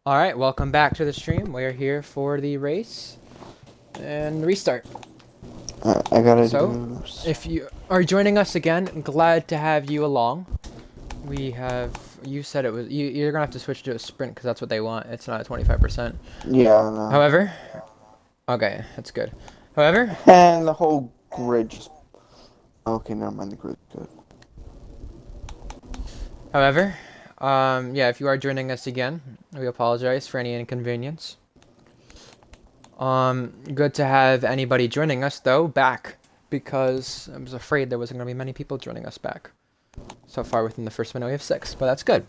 Alright, welcome back to the stream. We are here for the race and restart. I gotta So, do. if you are joining us again, glad to have you along. We have, you said it was, you're gonna have to switch to a sprint because that's what they want. It's not at 25%. Yeah, I know. However, okay, that's good. However, And the whole grid just. Okay, never mind. The grid's good. however, yeah, if you are joining us again, we apologize for any inconvenience. Good to have anybody joining us though back because I was afraid there wasn't going to be many people joining us back. So far within the first minute we have 6, but that's good.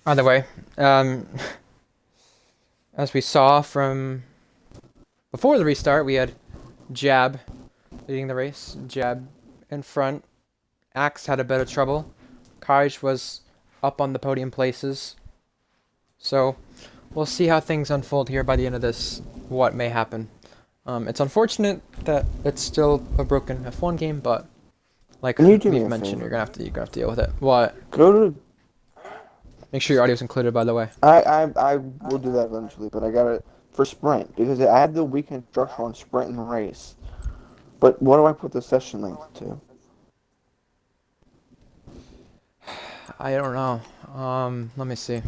Either way, as we saw from before the restart, we had Jab leading the race, Jab in front. Axe had a bit of trouble. Kaj was up on the podium places. So we'll see how things unfold here by the end of this, what may happen. It's unfortunate that it's still a broken F1 game, but like Can you do me we've a mentioned, favor? you're gonna have to deal with it. What? Go to. Make sure your audio's included, by the way. I will do that eventually, but I gotta for sprint because I had the weekend structure on sprint and race. But what do I put the session link to? I don't know. Let me see.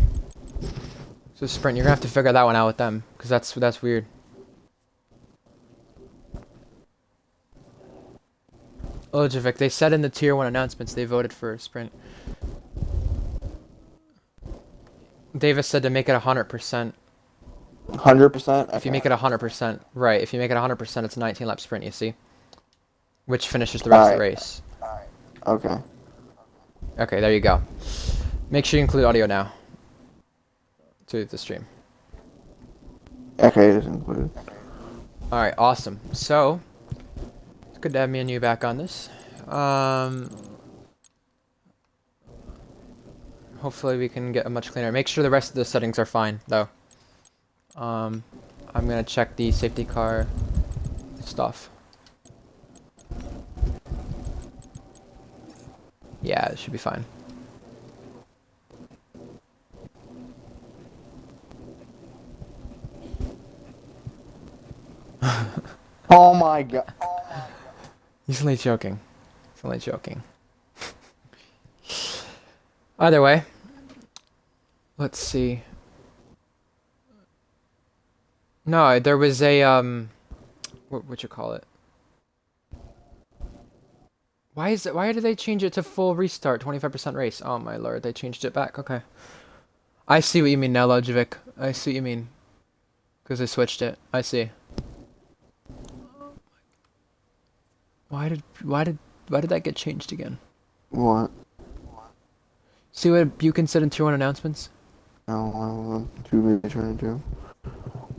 So sprint, you're gonna have to figure that one out with them, because that's weird. Ojovic, they said in the tier 1 announcements they voted for sprint. Davis said to make it 100%. 100%. If you make it 100%, right? If you make it 100%, it's a 19-lap sprint. You see, which finishes the rest of the race. Okay. Okay, there you go. Make sure you include audio now to the stream. Okay, it is included. All right, awesome. So it's good to have me and you back on this. Hopefully we can get a much cleaner. Make sure the rest of the settings are fine, though. I'm gonna check the safety car stuff. Yeah, it should be fine. Oh my god. He's only joking. He's only joking. Either way, let's see. No, there was a what you call it? Why is it? Why did they change it to full restart, 25% race? Oh my lord, they changed it back. Okay, I see what you mean now, Lojovic. I see what you mean. Because they switched it. I see. Why did that get changed again? What? See what Buchan said in Tier 1 announcements? No, I don't know. 2 maybe trying to do.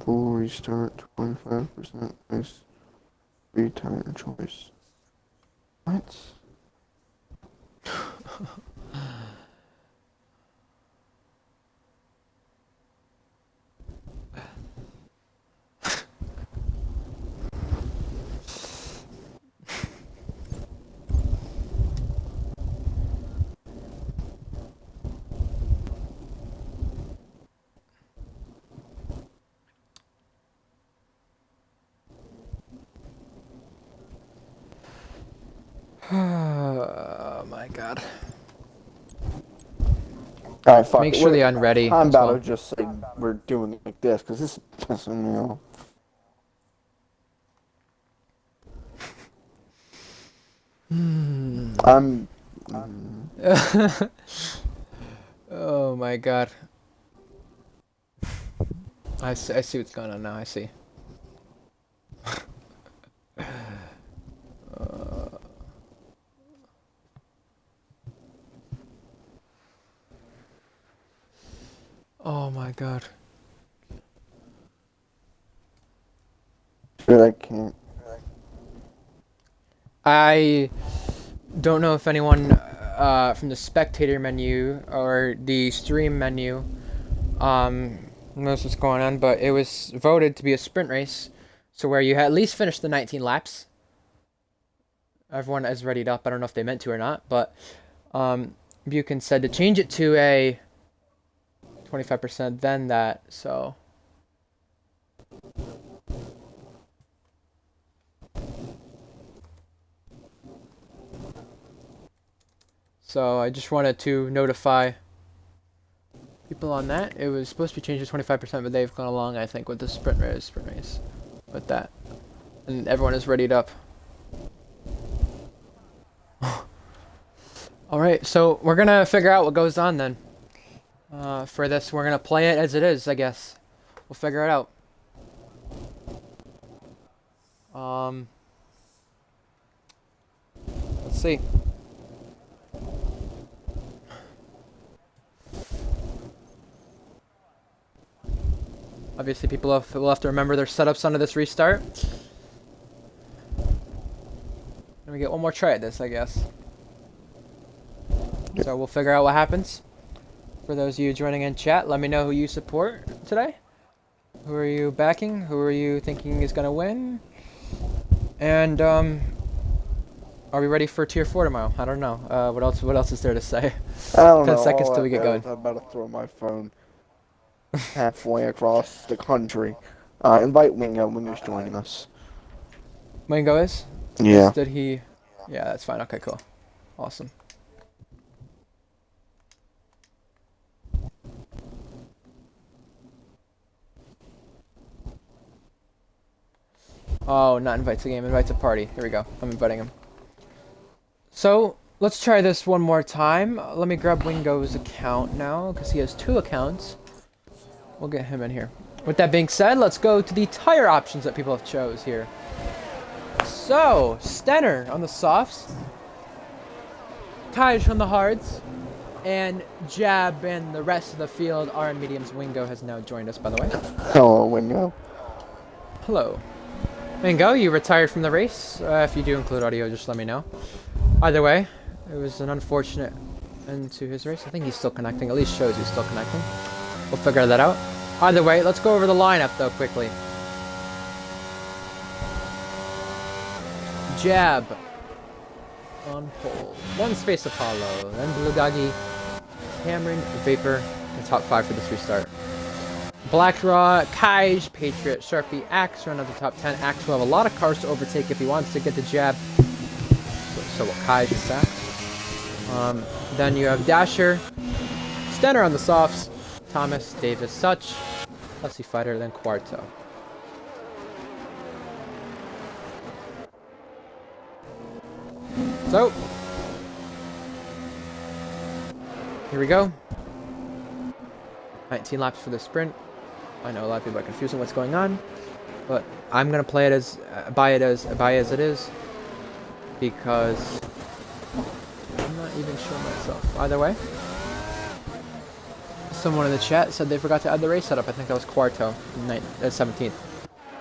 Full restart, 25% nice retire choice. What? Oh my god. Alright, fuck Make it. sure the unready I'm as about well. to just say we're doing it like this because this is pissing me off. I'm. Oh my god. I see what's going on now. I see. Oh my god. But I can't. I don't know if anyone from the spectator menu or the stream menu knows what's going on, but it was voted to be a sprint race, so where you at least finish the 19 laps. Everyone is readied up. I don't know if they meant to or not, but Buchan said to change it to a 25% then that, so. So I just wanted to notify people on that. It was supposed to be changed to 25%, but they've gone along, I think, with the sprint race with that. And everyone is readied up. Alright, so we're gonna figure out what goes on then. For this, we're gonna play it as it is, I guess. We'll figure it out. Let's see. Obviously, people will have to remember their setups under this restart. Let me get one more try at this, I guess. So we'll figure out what happens. For those of you joining in chat, let me know who you support today. Who are you backing? Who are you thinking is gonna win? And are we ready for Tier 4 tomorrow? I don't know. What else is there to say? I don't know. 10 seconds till we get going. I'm about to throw my phone halfway across the country. Invite Wingo when he's joining us. Wingo is? Yeah. Did he? Yeah, that's fine. Okay, cool. Awesome. Oh, not invites a game, invites a party. Here we go. I'm inviting him. So, let's try this one more time. Let me grab Wingo's account now, because he has 2 accounts. We'll get him in here. With that being said, let's go to the tire options that people have chose here. So, Stenner on the softs. Kaj on the hards. And Jab and the rest of the field are in mediums. Wingo has now joined us, by the way. Hello, Wingo. Hello. Wingo, you retired from the race. If you do include audio, just let me know. Either way, it was an unfortunate end to his race. I think he's still connecting. At least shows he's still connecting. We'll figure that out. Either way, let's go over the lineup, though, quickly. Jab on pole. One Space Apollo. Then Blugagi, Cameron, Vapor, the top 5 for this restart. Black Raw, Kaj, Patriot, Sharpie, Axe run at the top 10. Axe will have a lot of cars to overtake if he wants to get the Jab. So will Kaj and Sax. Then you have Dasher, Stenner on the softs, Thomas, Davis, Such, Hussy Fighter, then Quarto. So, here we go. 19 laps for the sprint. I know a lot of people are confusing what's going on, but I'm gonna play it as buy it as it is, because I'm not even sure myself. Either way, someone in the chat said they forgot to add the race setup. I think that was Quarto, 17th.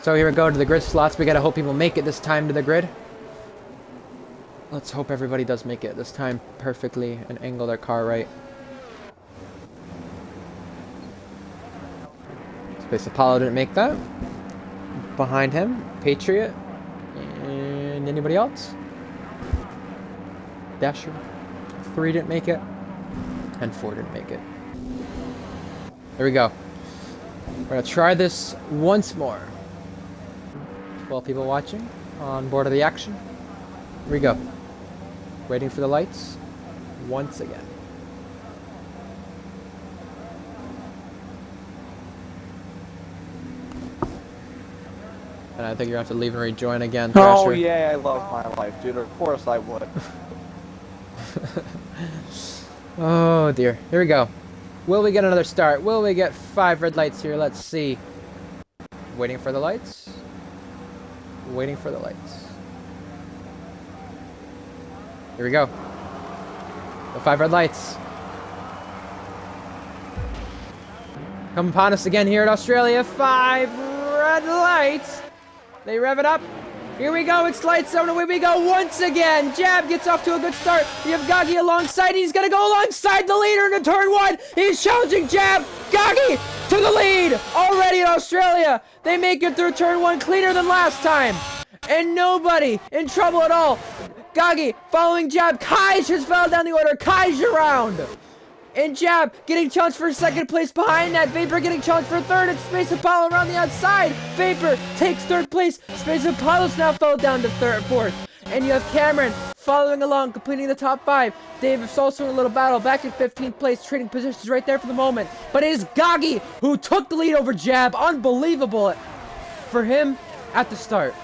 So here we go to the grid slots. We gotta hope people make it this time to the grid. Let's hope everybody does make it this time perfectly and angle their car right. Space Apollo didn't make that. Behind him, Patriot. And anybody else? Dasher. 3 didn't make it. And 4 didn't make it. There we go. We're going to try this once more. 12 people watching on board of the action. Here we go. Waiting for the lights once again. And I think you're going to have to leave and rejoin again, Thrasher. Oh, yeah, I love my life, dude. Of course I would. Oh, dear. Here we go. Will we get another start? Will we get 5 red lights here? Let's see. Waiting for the lights. Waiting for the lights. Here we go. The 5 red lights. Come upon us again here at Australia. 5 red lights. They rev it up. Here we go. It's light zone. Away we go once again. Jab gets off to a good start. You have Gagi alongside. He's going to go alongside the leader into turn 1. He's challenging Jab. Gagi to the lead. Already in Australia. They make it through turn 1 cleaner than last time. And nobody in trouble at all. Gagi following Jab. Kaj has fell down the order. Kaj around. And Jab getting challenged for second place behind that. Vapor getting challenged for third. And Space Apollo around the outside. Vapor takes third place. Space Apollo's now fell down to fourth. And you have Cameron following along, completing the top 5. Dave's also in a little battle, back in 15th place, trading positions right there for the moment. But it is Gagi who took the lead over Jab. Unbelievable for him at the start.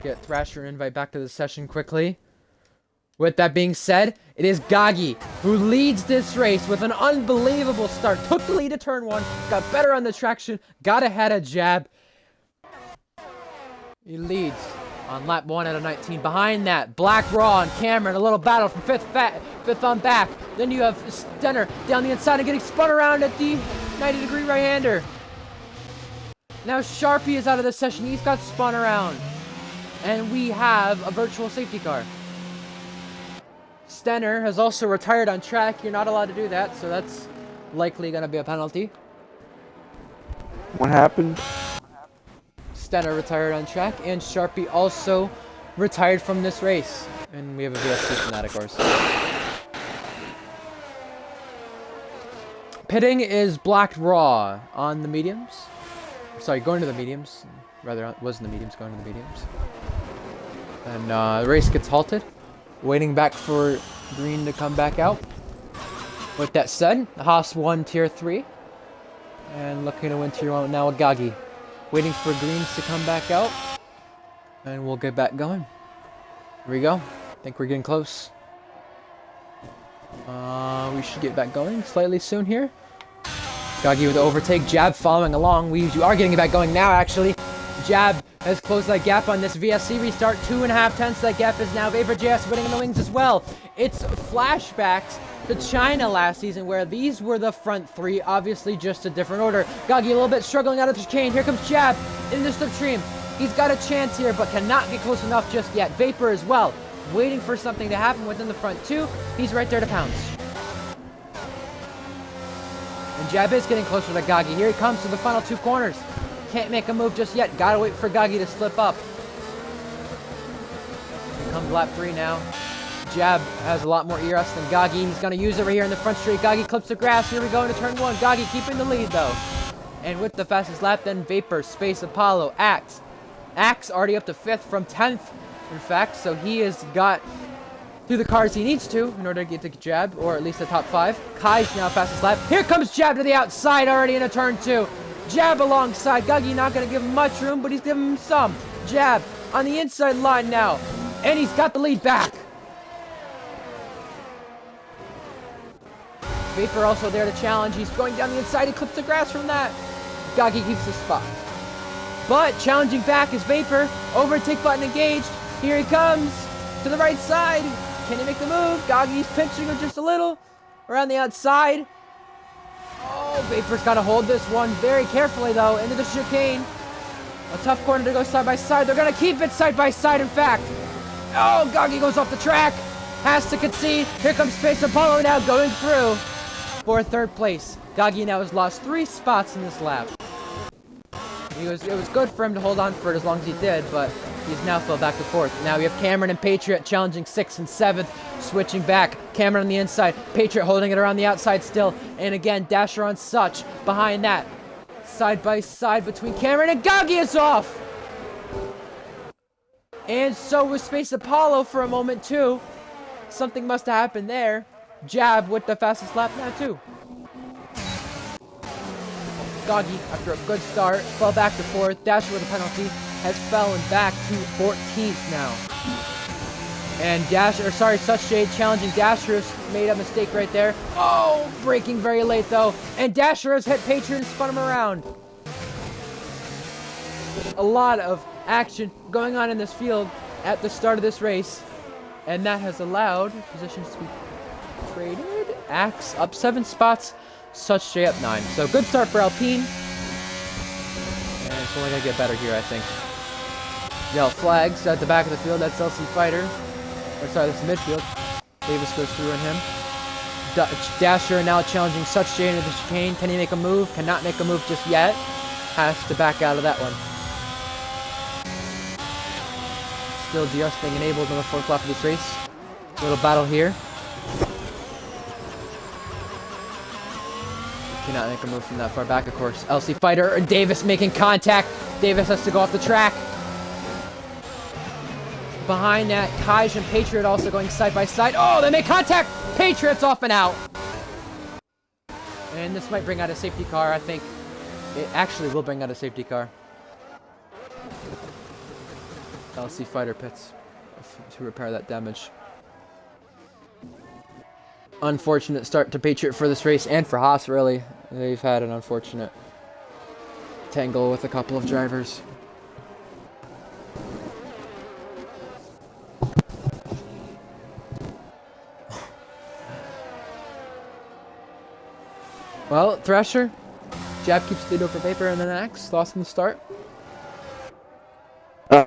Get Thrasher an invite back to the session quickly. With that being said, it is Gagi who leads this race with an unbelievable start. Took the lead at turn 1, got better on the traction, got ahead of Jab. He leads on lap 1 out of 19. Behind that, Black Raw and Cameron, a little battle from fifth on back. Then you have Stenner down the inside and getting spun around at the 90-degree right-hander. Now Sharpie is out of the session. He's got spun around. And we have a virtual safety car. Stenner has also retired on track. You're not allowed to do that, so that's likely going to be a penalty. What happened? Stenner retired on track, and Sharpie also retired from this race. And we have a VSC from that, of course. Pitting is Black Raw on the mediums. Sorry, going to the mediums. Rather, it wasn't the mediums, going to the mediums. And the race gets halted. Waiting back for green to come back out. With that said, Haas won Tier 3. And looking to win Tier 1 now with Gagi. Waiting for greens to come back out. And we'll get back going. Here we go. I think we're getting close. We should get back going slightly soon here. Gagi with the overtake. Jab following along. We are getting it back going now, actually. Jab has closed that gap on this VSC restart. 2.5 tenths. That gap is now Vapor JS winning in the wings as well. It's flashbacks to China last season, where these were the front 3, obviously just a different order. Gagi a little bit struggling out of the chicane. Here comes Jab in the slipstream. He's got a chance here, but cannot get close enough just yet. Vapor as well, waiting for something to happen within the front 2. He's right there to pounce. And Jab is getting closer to Gagi. Here he comes to the final 2 corners. Can't make a move just yet. Gotta wait for Gagi to slip up. Here comes lap 3 now. Jab has a lot more ERS than Gagi. He's gonna use it right here in the front straight. Gagi clips the grass. Here we go into turn 1. Gagi keeping the lead though. And with the fastest lap, then Vapor, Space Apollo, Axe. Axe already up to 5th from 10th, in fact. So he has got through the cars he needs to in order to get to Jab, or at least the top 5. Kai's now fastest lap. Here comes Jab to the outside already into turn 2. Jab alongside. Gagi not going to give him much room, but he's giving him some. Jab on the inside line now. And he's got the lead back. Vapor also there to challenge. He's going down the inside. He clips the grass from that. Gagi keeps the spot. But challenging back is Vapor. Overtake button engaged. Here he comes to the right side. Can he make the move? Gagi's pinching him just a little. Around the outside. Oh, Vapor's got to hold this one very carefully, though, into the chicane. A tough corner to go side by side. They're going to keep it side by side, in fact. Oh, Gagi goes off the track. Has to concede. Here comes Space Apollo now going through for 3rd place. Gagi now has lost 3 spots in this lap. It was good for him to hold on for it as long as he did, but he's now fell back to 4th. Now we have Cameron and Patriot challenging 6th and 7th, switching back. Cameron on the inside, Patriot holding it around the outside still. And again, Dasher on Such behind that. Side by side between Cameron and Gagi is off! And so was Space Apollo for a moment too. Something must have happened there. Jab with the fastest lap now too. Gagi, after a good start, fell back to 4th. Dasher with a penalty has fallen back to 14th now. And Such Jade challenging Dasher has made a mistake right there. Oh, braking very late though. And Dasher has hit Patriot and spun him around. A lot of action going on in this field at the start of this race. And that has allowed positions to be traded. Axe up 7 spots. Such J up 9. So good start for Alpine. And it's only going to get better here, I think. Yellow flags at the back of the field. That's LC Fighter. Or sorry, that's the midfield. Davis goes through on him. Dasher now challenging Such J into the chicane. Can he make a move? Cannot make a move just yet. Has to back out of that one. Still just being enabled on the 4th lap of this race. Little battle here. Cannot make a move from that far back, of course. LC Fighter and Davis making contact. Davis has to go off the track. Behind that, Kaj and Patriot also going side by side. Oh, they make contact! Patriot's off and out. And this might bring out a safety car. I think it actually will bring out a safety car. LC Fighter pits to repair that damage. Unfortunate start to Patriot for this race, and for Haas, really. They've had an unfortunate tangle with a couple of drivers. Well, Thrasher, Jab keeps lead over paper, and then Axe lost in the start. I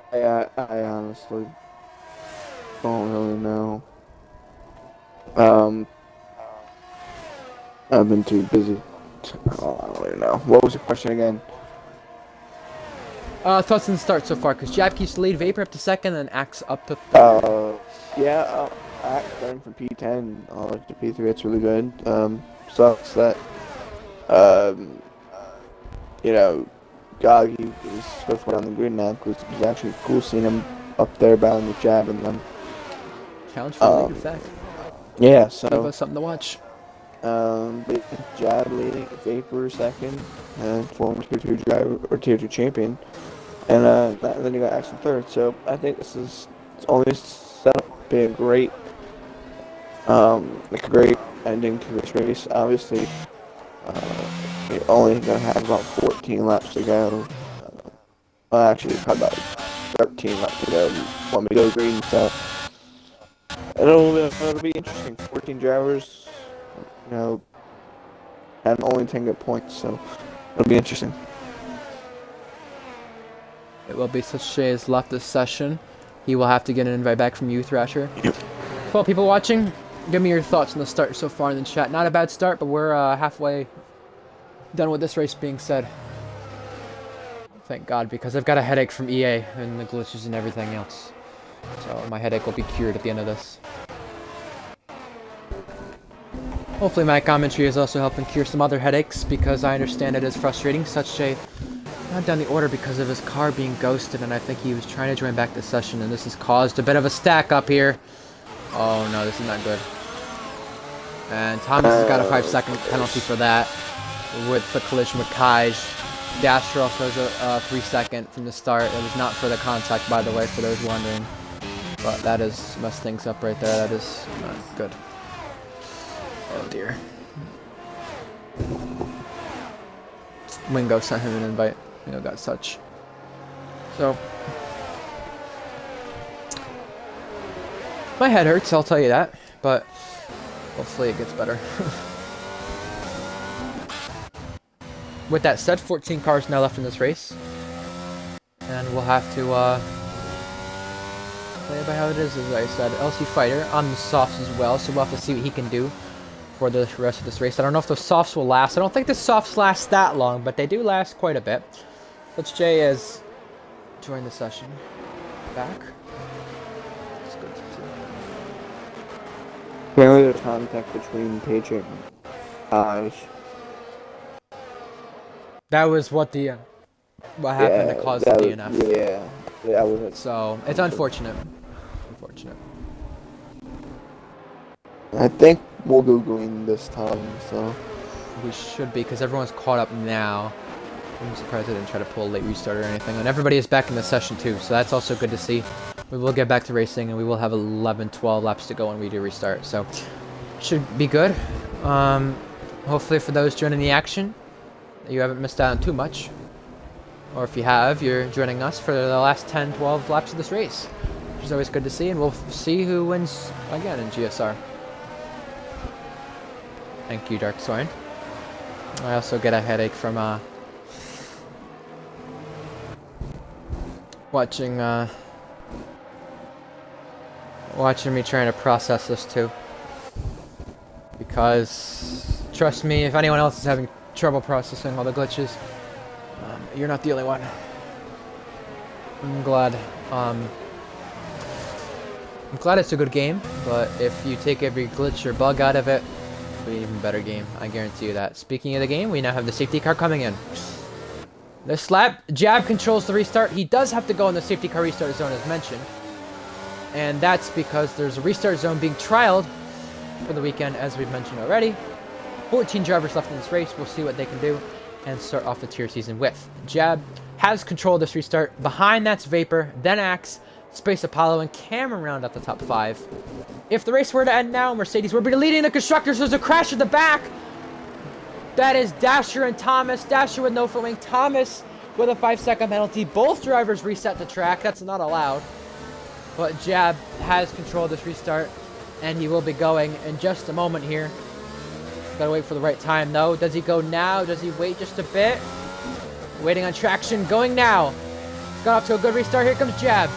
honestly don't really know. I've been too busy. Oh, I don't really know. What was your question again? Thoughts on the start so far, because Jab keeps the lead, Vapor up to second, and Axe up to third. Axe starting from P10 to P3, it's really good. Sucks that, Goggy is so far down the grid now, because it was actually cool seeing him up there battling with Jab and them. Challenge for the lead, in fact. Yeah, so Give us something to watch. Jab leading, Vapor second, and former tier 2 driver or tier 2 champion, and then you got Axe in third. So I think it's only set up to be a great ending to this race. Obviously, you're only gonna have about 14 laps to go. Actually, probably about 13 laps to go when we go green. So it'll be interesting. 14 drivers. And only 10 good points, so it'll be interesting. It will be such Shay has left this session. He will have to get an invite back from you, Thrasher. Yep. Well, people watching, give me your thoughts on the start so far in the chat. Not a bad start, but we're halfway done with this race being said. Thank God, because I've got a headache from EA and the glitches and everything else. So my headache will be cured at the end of this. Hopefully my commentary is also helping cure some other headaches, because I understand it is frustrating. Such a not down the order because of his car being ghosted, and I think he was trying to join back the session, and this has caused a bit of a stack up here. Oh no, this is not good. And Thomas has got a 5-second penalty for that with the collision with Kaj. Dasher also has a 3-second from the start. It was not for the contact, by the way, for those wondering. But that is messed things up right there. That is not good. Oh dear. Wingo sent him an invite. Got such. So my head hurts, I'll tell you that, but hopefully it gets better. With that said, 14 cars now left in this race, and we'll have to play it by how it is, as I said. LC Fighter on the softs as well, so we'll have to see what he can do for the rest of this race. I don't know if those softs will last. I don't think the softs last that long, but they do last quite a bit. Let's Jay has joined the session. Back. It's good to see. Apparently there's contact between Patriot and Kaj. That was what what happened to cause the DNF. Yeah, that was it. So it's unfortunate. Unfortunate. I think we'll go green this time, so We should be, because everyone's caught up now. I'm surprised I didn't try to pull a late restart or anything. And everybody is back in the session too, so that's also good to see. We will get back to racing, and we will have 11, 12 laps to go when we do restart. So should be good. Hopefully for those joining the action, you haven't missed out on too much. Or if you have, you're joining us for the last 10, 12 laps of this race, which is always good to see. And we'll see who wins again in GSR. Thank you, Dark Soren. I also get a headache from watching me trying to process this too. Because trust me, if anyone else is having trouble processing all the glitches, you're not the only one. I'm glad it's a good game, but if you take every glitch or bug out of it, It'll be an even better game. I guarantee you that. Speaking of the game, we now have the safety car coming in. This lap, Jab controls the restart. He does have to go in the safety car restart zone as mentioned. And that's because there's a restart zone being trialed for the weekend, as we've mentioned already. 14 drivers left in this race. We'll see what they can do and start off the tier season with. Jab has control of this restart. Behind that's Vapor, then Axe, Space Apollo, and Cameron round out the top 5. If the race were to end now, Mercedes would be leading the constructors. There's a crash at the back. That is Dasher and Thomas. Dasher with no foot wing. Thomas with a 5-second penalty. Both drivers reset the track. That's not allowed. But Jab has control of this restart, and he will be going in just a moment here. Gotta wait for the right time, though. Does he go now? Does he wait just a bit? Waiting on traction. Going now. He's got off to a good restart. Here comes Jab.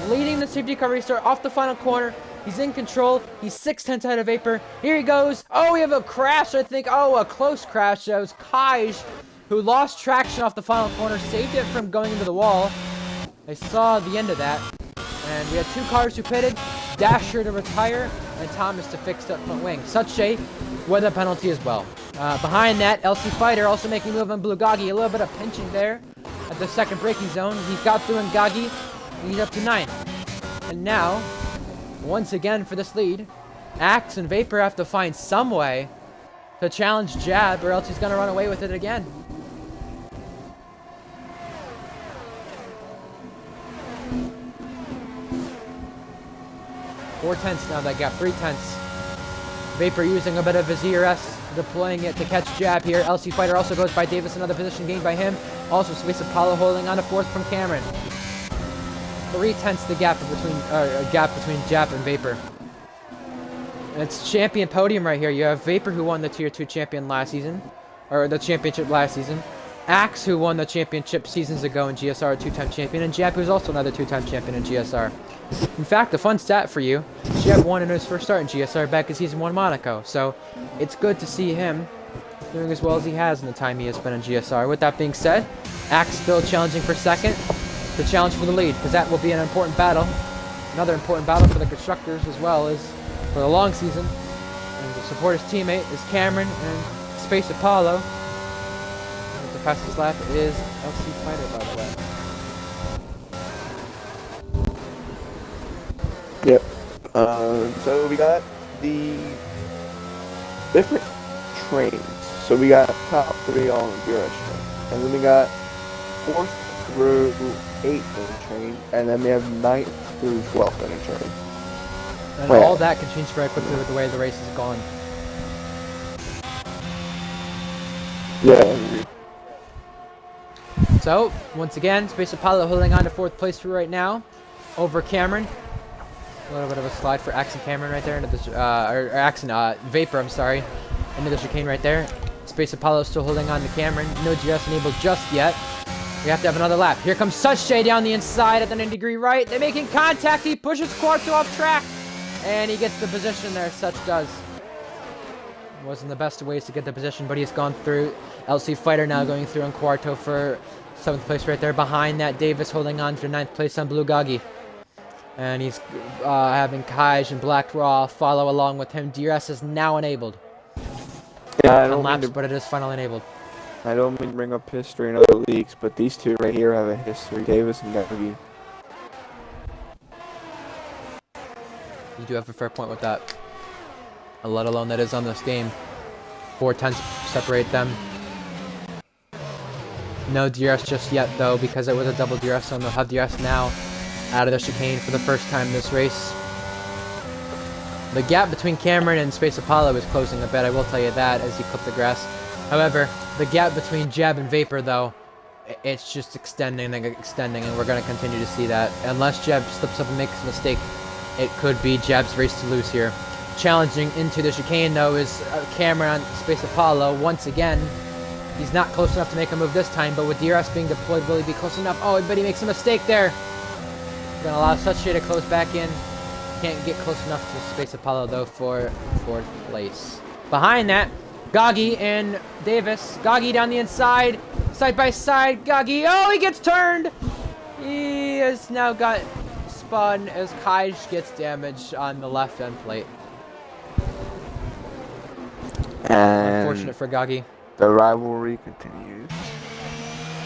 Leading the safety car restart off the final corner. He's in control. He's 6/10 ahead of Vapor. Here he goes. Oh, we have a crash, I think. Oh, a close crash. That was Kaj, who lost traction off the final corner. Saved it from going into the wall. I saw the end of that. And we had 2 cars who pitted. Dasher to retire, and Thomas to fix that front wing. Such a weather penalty as well. Behind that, LC Fighter also making a move on Blue Gagi. A little bit of pinching there at the second braking zone. He's got through in Gagi. He's up to 9th. And now, once again for this lead, Axe and Vapor have to find some way to challenge Jab, or else he's going to run away with it again. Four tenths now, that gap, 3 tenths. Vapor using a bit of his ERS, deploying it to catch Jab here. LC Fighter also goes by Davis, another position gained by him. Also Space Apollo holding on to 4th from Cameron. 3 tenths the gap between Jab and Vapor. And it's champion podium right here. You have Vapor, who won the Tier 2 champion last season, or the championship last season. Axe, who won the championship seasons ago in GSR, a 2-time champion, and Jab, who's also another 2-time champion in GSR. In fact, a fun stat for you, Jab won in his first start in GSR back in Season 1 Monaco, so it's good to see him doing as well as he has in the time he has been in GSR. With that being said, Axe still challenging for second, to challenge for the lead, because that will be an important battle. Another important battle for the constructors as well as for the long season. And to support his teammate is Cameron and Space Apollo. And the fastest lap is LC Fighter, by the way. Yep. So we got the different trains. So we got top 3 on the DRS train. And then we got 4th through 8th in the train. And then we have 9th through 12th in the train. And all that can change very quickly with the way the race has gone. Yeah, I agree. So, once again, Space Apollo holding on to 4th place for right now over Cameron. A little bit of a slide for Axe and Cameron right there into the, or Axe and Vapor, I'm sorry, into the chicane right there. Space Apollo still holding on to Cameron. No GS enabled just yet. We have to have another lap. Here comes Such down the inside at the 90-degree right. They're making contact. He pushes Quarto off track, and he gets the position there. Such does. Wasn't the best of ways to get the position, but he's gone through. LC Fighter now going through on Quarto for 7th place right there. Behind that, Davis holding on to 9th place on Blue Gagi. And he's having Kaj and Black Raw follow along with him. DRS is now enabled. Yeah, I don't mean to, but it is finally enabled. I don't mean to bring up history in other leagues, but these two right here have a history. Davis and Gagi. You do have a fair point with that. Let alone that is on this game. 4 tenths separate them. No DRS just yet, though, because it was a double DRS zone. They'll have DRS now out of the chicane for the first time this race. The gap between Cameron and Space Apollo is closing a bit, I will tell you that, as he clipped the grass. However, the gap between Jab and Vapor, though, it's just extending and extending, and we're going to continue to see that. Unless Jab slips up and makes a mistake, it could be Jab's race to lose here. Challenging into the chicane, though, is Cameron on Space Apollo once again. He's not close enough to make a move this time, but with DRS being deployed, will he be close enough? Oh, but he makes a mistake there. Gonna allow Such to close back in. Can't get close enough to Space Apollo, though, for 4th place. Behind that, Gagi and Davis. Gagi down the inside, side by side. Gagi, oh, he gets turned. He has now got spun as Kaj gets damage on the left end plate. And Unfortunate for Gagi. the rivalry continues.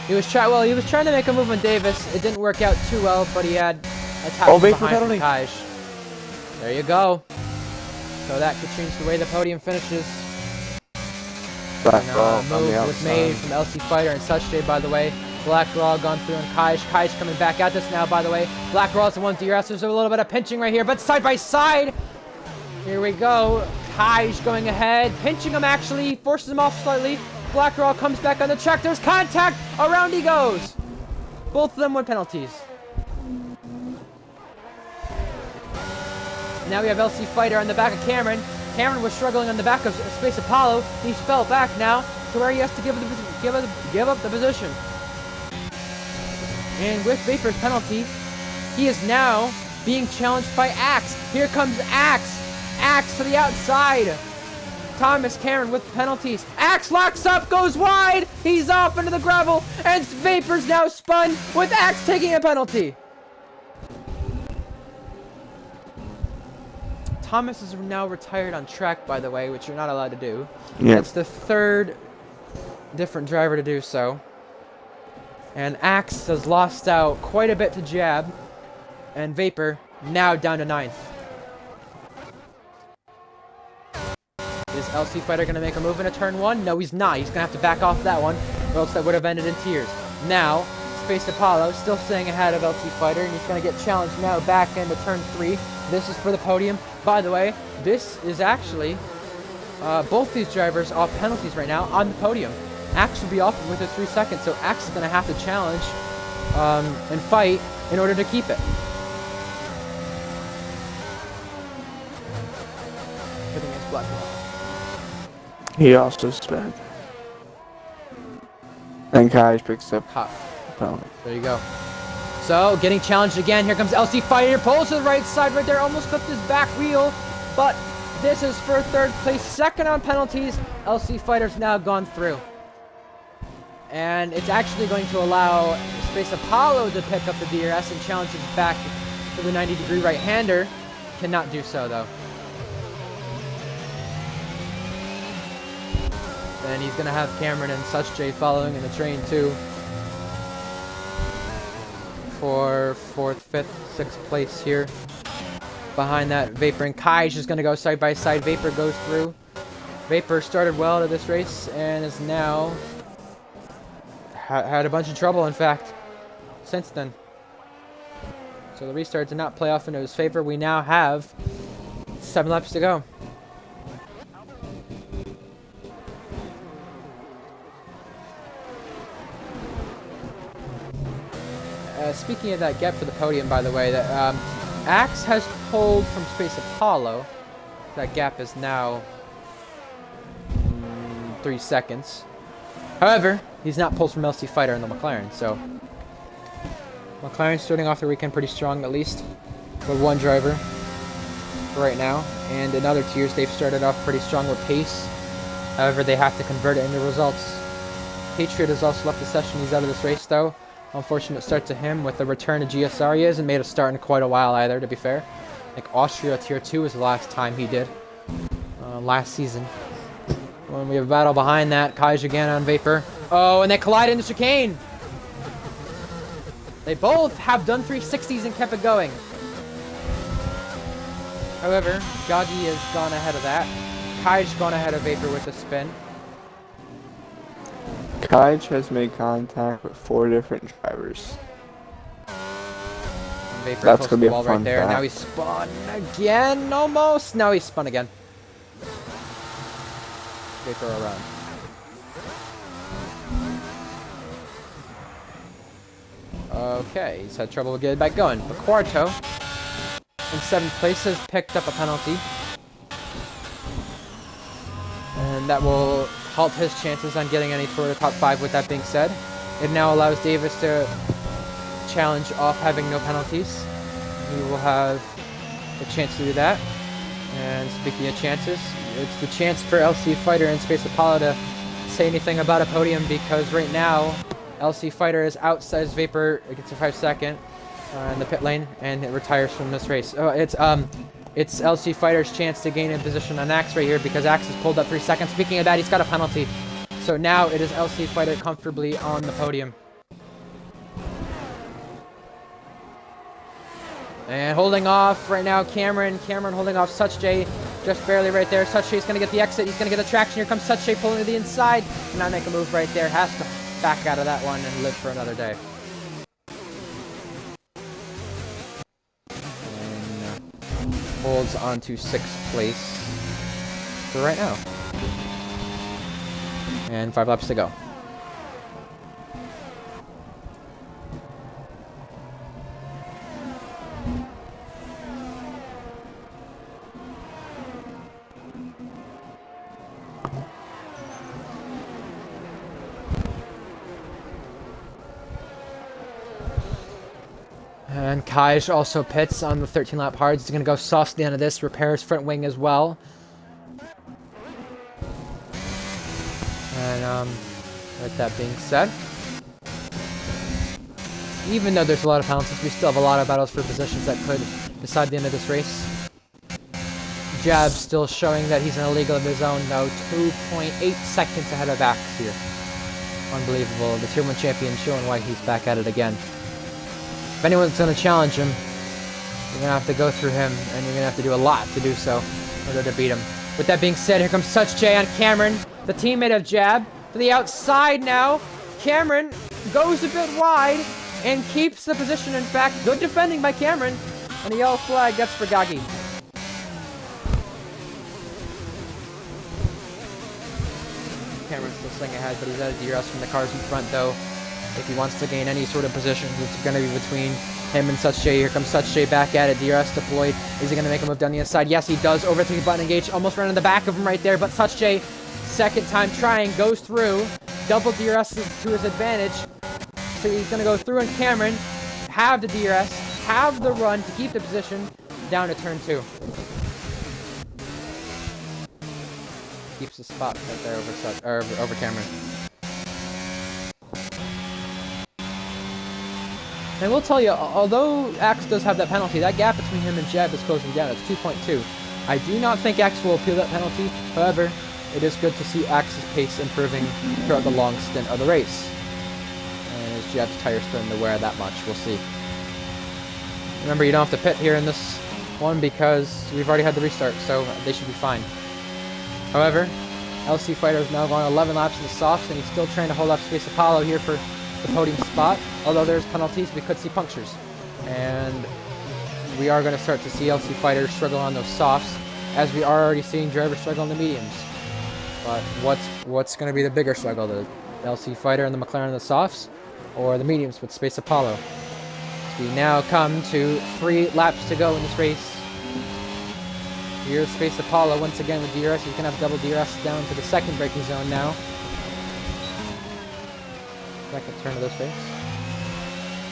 He was trying to make a move on Davis. It didn't work out too well, but he had a tap Oh, from Vapor behind from penalty. Kaj. There you go. So that could change the way the podium finishes. Black And, ball on the move was made outside. from LC Fighter and such day, by the way. Black Raw gone through and Kaj. Kai's coming back at this now, by the way. Black Raw's the one DRS. There's a little bit of pinching right here, but side by side. Here we go. Kai's going ahead, pinching him actually, forces him off slightly. Black Raw comes back on the track. There's contact. Around he goes. Both of them with penalties. Now we have LC Fighter on the back of Cameron. Cameron was struggling on the back of Space Apollo. He's fell back now to where he has to give up the position. And with Vapor's penalty, he is now being challenged by Axe. Here comes Axe. Axe to the outside. Thomas Cameron with penalties. Axe locks up, goes wide. He's off into the gravel. And Vapor's now spun with Axe taking a penalty. Thomas is now retired on track, by the way, which you're not allowed to do. Yeah. It's the third different driver to do so. And Axe has lost out quite a bit to Jab. And Vapor now down to 9th. Is LC Fighter going to make a move into turn 1? No, he's not. He's going to have to back off that one, or else that would have ended in tears. Now, Space Apollo still staying ahead of LC Fighter, and he's going to get challenged now back into turn 3. This is for the podium. By the way, this is actually both these drivers off penalties right now on the podium. Axe will be off within 3 seconds, so Axe is going to have to challenge and fight in order to keep it. Hitting against Black Wall. He also sped. And Kai picks up Hot. penalty. There you go. So, getting challenged again. Here comes LC Fighter. Pulls to the right side right there. Almost clipped his back wheel. But this is for 3rd place. 2nd on penalties. LC Fighter's now gone through. And it's actually going to allow Space Apollo to pick up the DRS and challenge his back to the 90-degree right-hander. Cannot do so, though. And he's going to have Cameron and Such J following in the train, too. For 4th, 5th, 6th place here. Behind that, Vapor and Kai is going to go side by side. Vapor goes through. Vapor started well to this race and is now had a bunch of trouble, in fact, since then. So the restart did not play off into his favor. We now have 7 laps to go. Speaking of that gap for the podium, by the way, that Axe has pulled from Space Apollo. That gap is now 3 seconds. However, he's not pulled from LC Fighter in the McLaren, so McLaren's starting off the weekend pretty strong, at least with 1 driver right now. And in other tiers, they've started off pretty strong with pace. However, they have to convert it into results. Patriot has also left the session. He's out of this race, though. Unfortunate start to him with the return to GSR. He hasn't made a start in quite a while either, to be fair. Like Austria Tier 2 was the last time he did. Last season. When we have a battle behind that, Kaj again on Vapor. Oh, and they collide in the chicane! They both have done 360s and kept it going. However, Gagi has gone ahead of that. Kai's gone ahead of Vapor with the spin. Kaj has made contact with 4 different drivers. And Vapor That's close to gonna be the a wall fun right there. fact. Now he's spun again, almost. Now he's spun again. Vapor around. Okay, he's had trouble getting back going. But Quarto, in 7th place, has picked up a penalty. And that will halt his chances on getting any toward the top 5. With that being said, it now allows Davis to challenge off having no penalties. He will have a chance to do that. And speaking of chances, it's the chance for LC Fighter and Space Apollo to say anything about a podium, because right now LC Fighter is outside Vapor. It gets a 5-second in the pit lane, and it retires from this race. it's LC Fighter's chance to gain a position on Axe right here because Axe has pulled up 3 seconds. Speaking of that, he's got a penalty. So now it is LC Fighter comfortably on the podium. And holding off right now, Cameron. Cameron holding off SuchJ just barely right there. SuchJ's going to get the exit. He's going to get the traction. Here comes SuchJ pulling to the inside. Cannot make a move right there. Has to back out of that one and live for another day. And holds on to 6th place for right now. And 5 laps to go. And Kaj also pits on the 13-lap hards. He's going to go soft at the end of this. Repairs front wing as well. And with that being said, even though there's a lot of penalties, we still have a lot of battles for positions that could decide the end of this race. Jab still showing that he's an illegal of his own, though. 2.8 seconds ahead of Axe here. Unbelievable. The Tier 1 champion showing why he's back at it again. If anyone's going to challenge him, you're going to have to go through him, and you're going to have to do a lot to do so in order to beat him. With that being said, here comes SuchJ on Cameron, the teammate of Jab, to the outside now. Cameron goes a bit wide and keeps the position, in fact. Good defending by Cameron, and a yellow flag, that's for Gagi. Cameron's still staying ahead, but he's out of DRS from the cars in front, though. If he wants to gain any sort of position, it's going to be between him and SuchJ. Here comes SuchJ back at it. DRS deployed. Is he going to make a move down the inside? Yes, he does. Overtake button engaged. Almost ran on the back of him right there. But SuchJ, second time trying, goes through. Double DRS to his advantage. So he's going to go through, and Cameron have the DRS, have the run to keep the position down to turn 2. Keeps the spot right there over Cameron. And we'll tell you, although Axe does have that penalty, that gap between him and Jeb is closing down. It's 2.2. I do not think Axe will appeal that penalty. However, it is good to see Axe's pace improving throughout the long stint of the race. And is Jeb's tire starting to wear that much? We'll see. Remember, you don't have to pit here in this one because we've already had the restart, so they should be fine. However, LC Fighter is now going 11 laps in the softs, and he's still trying to hold up Space Apollo here for the podium spot. Although there's penalties, we could see punctures. And we are going to start to see LC Fighters struggle on those softs, as we are already seeing drivers struggle on the mediums. But what's going to be the bigger struggle? The LC Fighter and the McLaren and the softs, or the mediums with Space Apollo? So we now come to 3 laps to go in this race. Here's Space Apollo once again with DRS. He's going to have double DRS down to the second braking zone now. Second turn of this race.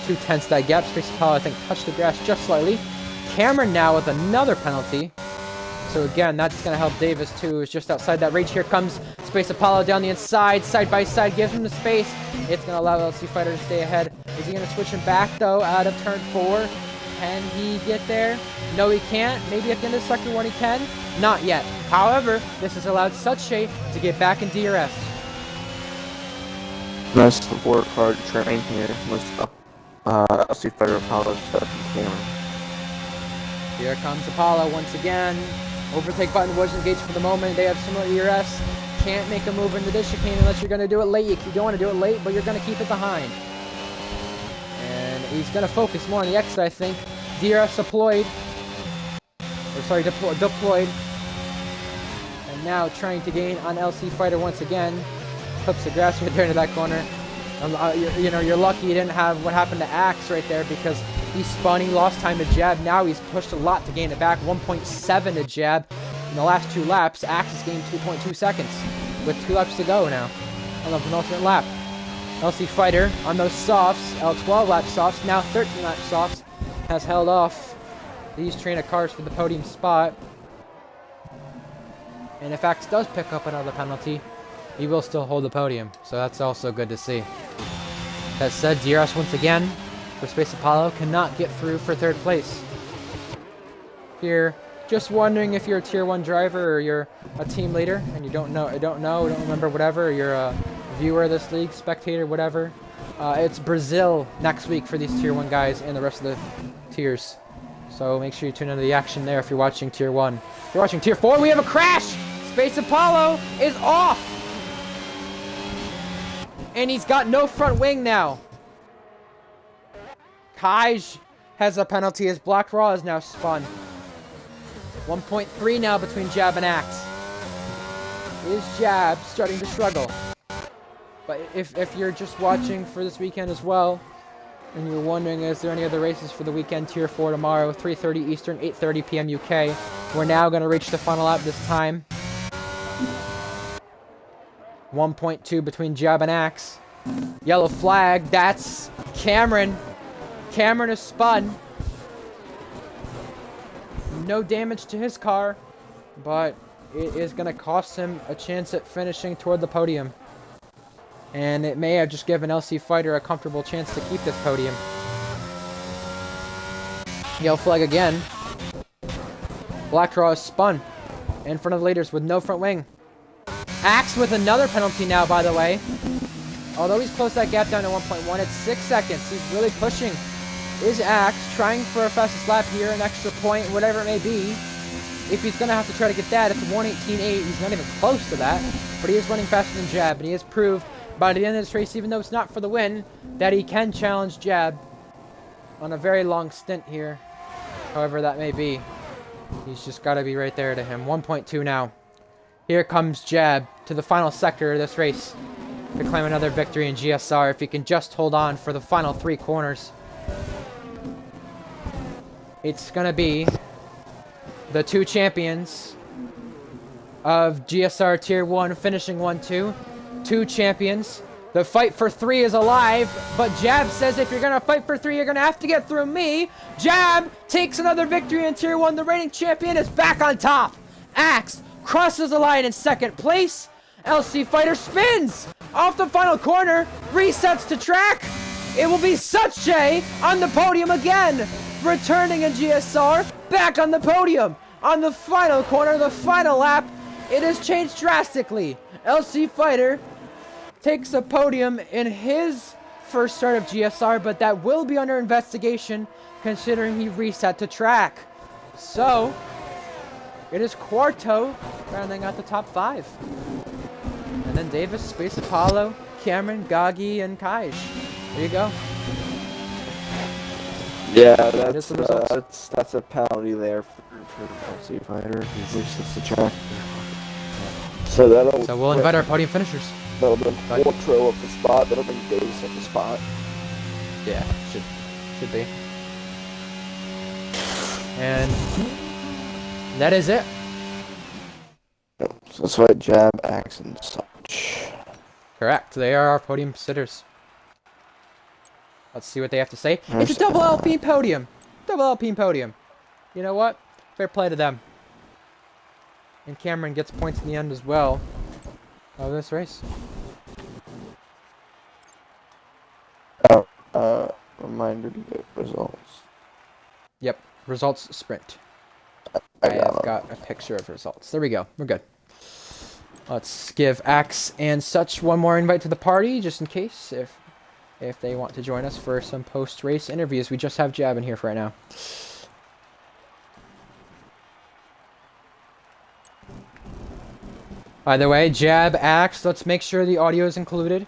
2/10 that gap. Space Apollo, I think, touched the grass just slightly. Cameron now with another penalty. So again, that's going to help Davis too. Is just outside that range. Here comes Space Apollo down the inside. Side by side, gives him the space. It's going to allow LC Fighter to stay ahead. Is he going to switch him back though out of turn 4? Can he get there? No, he can't. Maybe at the end of the second one he can. Not yet. However, this has allowed SuchJ to get back in DRS. Nice support card train here with LC Fighter Apollo stuff and Cameron. Here comes Apollo once again. Overtake button was engaged for the moment. They have similar DRS. Can't make a move into this chicane unless you're going to do it late. You don't want to do it late, but you're going to keep it behind. And he's going to focus more on the exit, I think. DRS deployed. Deployed. And now trying to gain on LC Fighter once again. Clips the grass right there into that corner. You're lucky you didn't have what happened to Axe right there because he spun, he lost time to Jab. Now he's pushed a lot to gain it back. 1.7 to Jab. In the last 2 laps, Axe has gained 2.2 seconds with 2 laps to go now on the penultimate lap. LC Fighter on those softs, 12 lap softs, now 13 lap softs, has held off these train of cars for the podium spot. And if Axe does pick up another penalty, he will still hold the podium, so that's also good to see. That said, DRS once again for Space Apollo cannot get through for 3rd place. Here just wondering if you're a tier 1 driver or you're a team leader and you don't remember, whatever, or you're a viewer of this league, spectator, whatever. It's Brazil next week for these tier 1 guys and the rest of the tiers. So make sure you tune into the action there if you're watching tier 1. If you're watching tier 4, we have a crash! Space Apollo is off! And he's got no front wing now. Kaj has a penalty as Black Raw is now spun. 1.3 now between Jab and Axe. Is Jab starting to struggle? But if you're just watching for this weekend as well, and you're wondering, is there any other races for the weekend tier 4 tomorrow, 3:30 Eastern, 8:30 p.m. UK. We're now going to reach the final lap this time. 1.2 between Jab and Axe. Yellow flag, that's Cameron. Cameron is spun. No damage to his car, but it is going to cost him a chance at finishing toward the podium. And it may have just given LC Fighter a comfortable chance to keep this podium. Yellow flag again. Blackdraw is spun in front of the leaders with no front wing. Axe with another penalty now, by the way. Although he's closed that gap down to 1.1, it's 6 seconds. He's really pushing. Is Axe trying for a fastest lap here, an extra point, whatever it may be. If he's going to have to try to get that, it's 1:18.8. He's not even close to that. But he is running faster than Jab, and he has proved by the end of this race, even though it's not for the win, that he can challenge Jab on a very long stint here. However that may be. He's just got to be right there to him. 1.2 now. Here comes Jab to the final sector of this race to claim another victory in GSR if he can just hold on for the final 3 corners. It's going to be the 2 champions of GSR Tier 1 finishing 1-2. 2 champions. The fight for 3 is alive, but Jab says if you're going to fight for 3, you're going to have to get through me. Jab takes another victory in Tier 1. The reigning champion is back on top. Axe crosses the line in 2nd place. LC Fighter spins off the final corner, resets to track. It will be Such J on the podium again, returning in GSR, back on the podium. On the final corner, the final lap, it has changed drastically. LC Fighter takes a podium in his first start of GSR, but that will be under investigation considering he reset to track. So, it is Quarto rounding out the top 5. And then Davis, Space Apollo, Cameron, Gagi, and Kaj. There you go. Yeah, that's a penalty there for the LC Fighter. He resets the track. So we'll invite our podium finishers. That'll bring Quarto up the spot. That'll bring Davis up the spot. Yeah, should be. And that is it. So that's why Jab, Axe, and Such. Correct. They are our podium sitters. Let's see what they have to say. It's a double Alpine podium. Double Alpine podium. You know what? Fair play to them. And Cameron gets points in the end as well of this race. Reminder to get results. Yep. Results sprint. I have got a picture of results. There we go. We're good. Let's give Axe and Such one more invite to the party, just in case, if they want to join us for some post-race interviews. We just have Jab in here for right now. By the way, Jab, Axe, let's make sure the audio is included.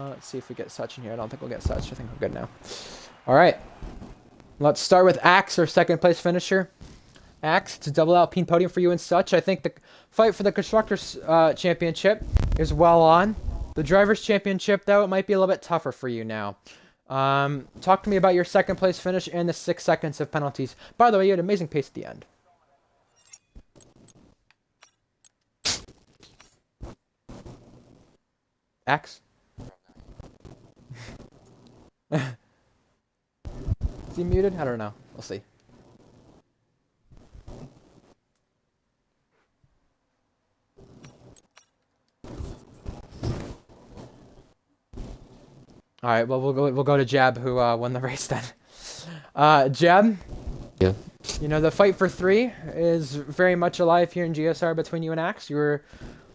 Let's see if we get Such in here. I don't think we'll get Such. I think we're good now. All right. Let's start with Axe, our 2nd place finisher. Axe, it's a double Alpine podium for you and Such. I think the fight for the Constructors' Championship is well on. The Drivers' Championship, though, it might be a little bit tougher for you now. Talk to me about your 2nd place finish and the 6 seconds of penalties. By the way, you had amazing pace at the end. Axe? Is he muted? I don't know. We'll see. All right. Well, we'll go to Jab, who won the race then. Jab. Yeah. You know, the fight for 3 is very much alive here in GSR between you and Axe. You're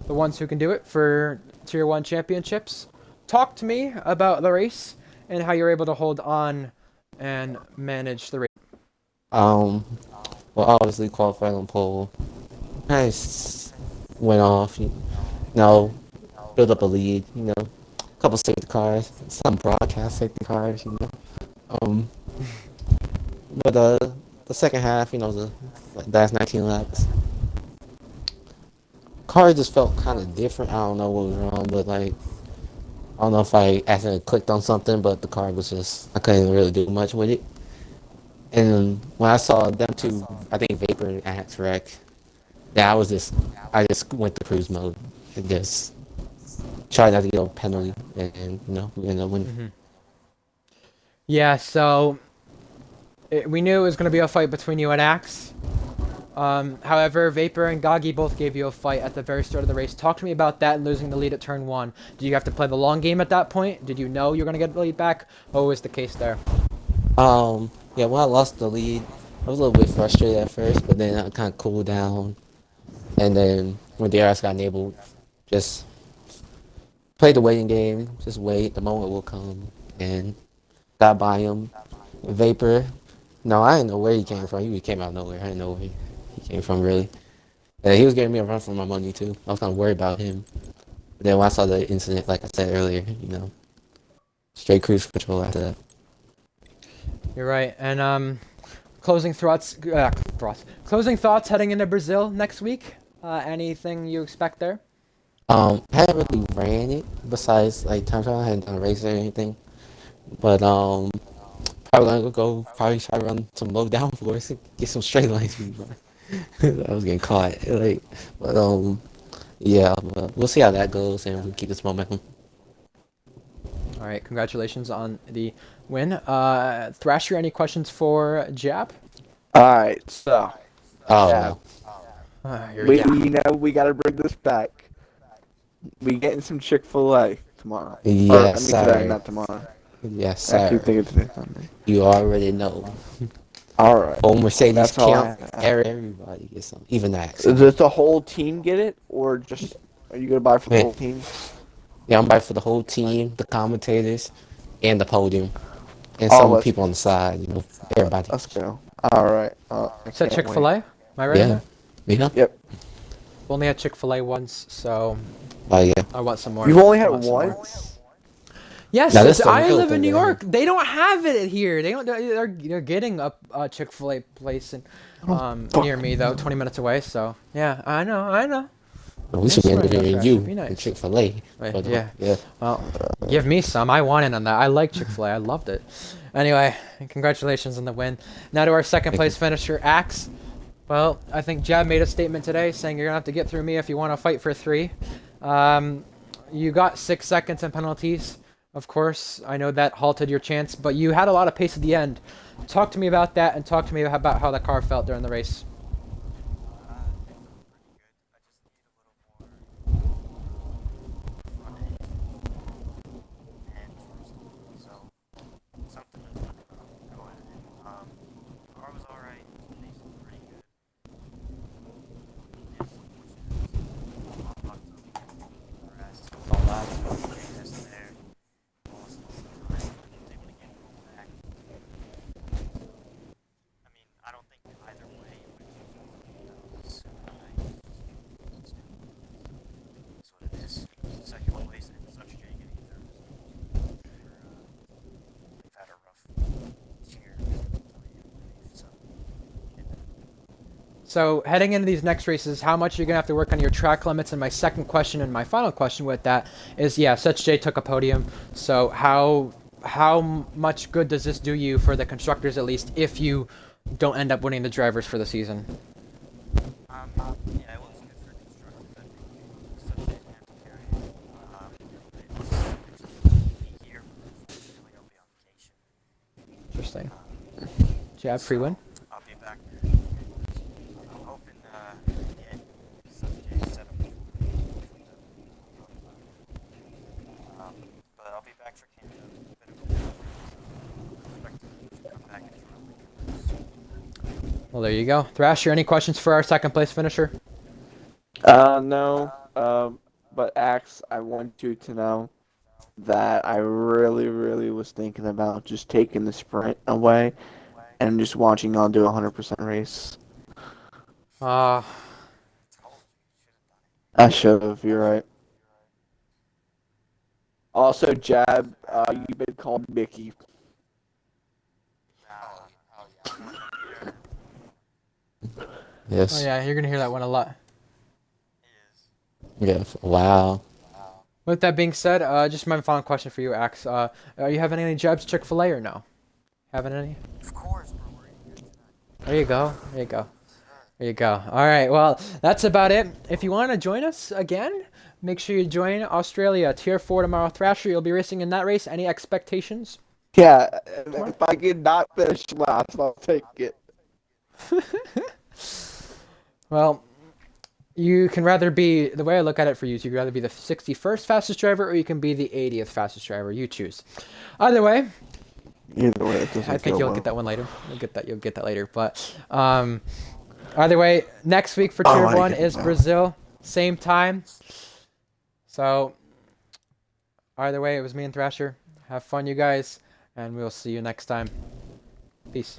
the ones who can do it for Tier 1 championships. Talk to me about the race and how you're able to hold on and manage the race. Um, well, obviously qualified on pole. Nice. Went off. Know, build up a lead. A couple safety cars, some broadcast safety cars. Um, but the second half, the last 19 laps, car just felt kind of different. I don't know what was wrong, but like I don't know if I accidentally clicked on something, but the car was just I couldn't really do much with it. And when I saw them two, I think Vapor and Axe wreck, yeah, I just went to cruise mode and just tried not to get a penalty, and we ended up winning. Mm-hmm. Yeah, so we knew it was going to be a fight between you and Axe. However, Vapor and Gagi both gave you a fight at the very start of the race. Talk to me about that and losing the lead at turn 1. Did you have to play the long game at that point? Did you know you were going to get the lead back? What was the case there? Yeah, when I lost the lead, I was a little bit frustrated at first, but then I kind of cooled down, and then when the RS got enabled, just play the waiting game, just wait, the moment will come, and got by him. Vapor, no, I didn't know where he came from. He came out of nowhere. I didn't know where he came from, really. And he was giving me a run for my money, too. I was kind of worried about him. But then when I saw the incident, like I said earlier, straight cruise control after that. You're right. And closing thoughts. Closing thoughts heading into Brazil next week. Anything you expect there? I haven't really ran it besides like time trial. I hadn't done a race or anything. But probably gonna go probably try to run some low downforce and get some straight line speed. I was getting caught. But yeah, but we'll see how that goes and we'll keep this momentum. All right. Congratulations on the win. Thrasher, any questions for Jab? Alright, so Oh yeah, no. Here we go. we gotta bring this back. We getting some Chick-fil-A tomorrow. Or I Yes, mean today, sir. not tomorrow. Yes, I keep sir. thinking today Sunday. You already know. Alright. Old Mercedes That's all I count. have. Everybody gets some, even Axe. Does the whole team get it? Or just are you gonna buy for the Yeah, whole team? yeah, I'm buying for the whole team, the commentators, and the podium, and Oh, some let's people on the side. Everybody. let's go. Alright. I Said can't wait. Chick-fil-A. Am I right in Yeah. there? Yeah. Yep. I've only had Chick-fil-A once, so Oh yeah. I want some more. You've only I had it want some more. once? Yes, Now this is the I real live in thing New right here. York. They don't have it here. They don't. They're getting a Chick-fil-A place near me though, 20 minutes away. So yeah, I know. We should be That's right, interviewing Thrasher. you Be in nice. Chick-fil-A. Wait, But yeah. yeah. Well, give me some. I want in on that. I like Chick-fil-A. I loved it. Anyway, congratulations on the win. Now to our second place finisher, Axe. Well, I think Jab made a statement today saying you're gonna have to get through me if you want to fight for 3. You got 6 seconds in penalties. Of course, I know that halted your chance, but you had a lot of pace at the end. Talk to me about that, and talk to me about how the car felt during the race. It's all bad. So heading into these next races, how much you're gonna have to work on your track limits? And my second question and my final question with that is, yeah, Such J took a podium. So how much good does this do you for the constructors at least if you don't end up winning the drivers for the season? Interesting. Jab free win. Well, there you go. Thrasher, any questions for our second place finisher? No. But Axe, I want you to know that I really, really was thinking about just taking the sprint away and just watching y'all do a 100% race. Uh, I should have. You're right. Also, Jab, you've been called Mickey. Yes. oh yeah, you're gonna hear that one a lot. Yeah. Wow. With that being said, just my final question for you, Axe. Are you having any Jabs Chick-fil-A or no? Having any? Of course, bro. There you go. There you go. There you go. All right. Well, that's about it. If you want to join us again, make sure you join Australia Tier 4 tomorrow. Thrasher, you'll be racing in that race. Any expectations? Yeah, if I can not finish last, I'll take it. Well, you can rather be, the way I look at it for you is you can rather be the 61st fastest driver or you can be the 80th fastest driver. You choose. Either way, Either way, it doesn't I think go you'll well. get that one later. You'll get that later. But either way, next week for Oh, Tier I 1 get it is now. Brazil. Same time. So either way, it was me and Thrasher. Have fun, you guys, and we'll see you next time. Peace.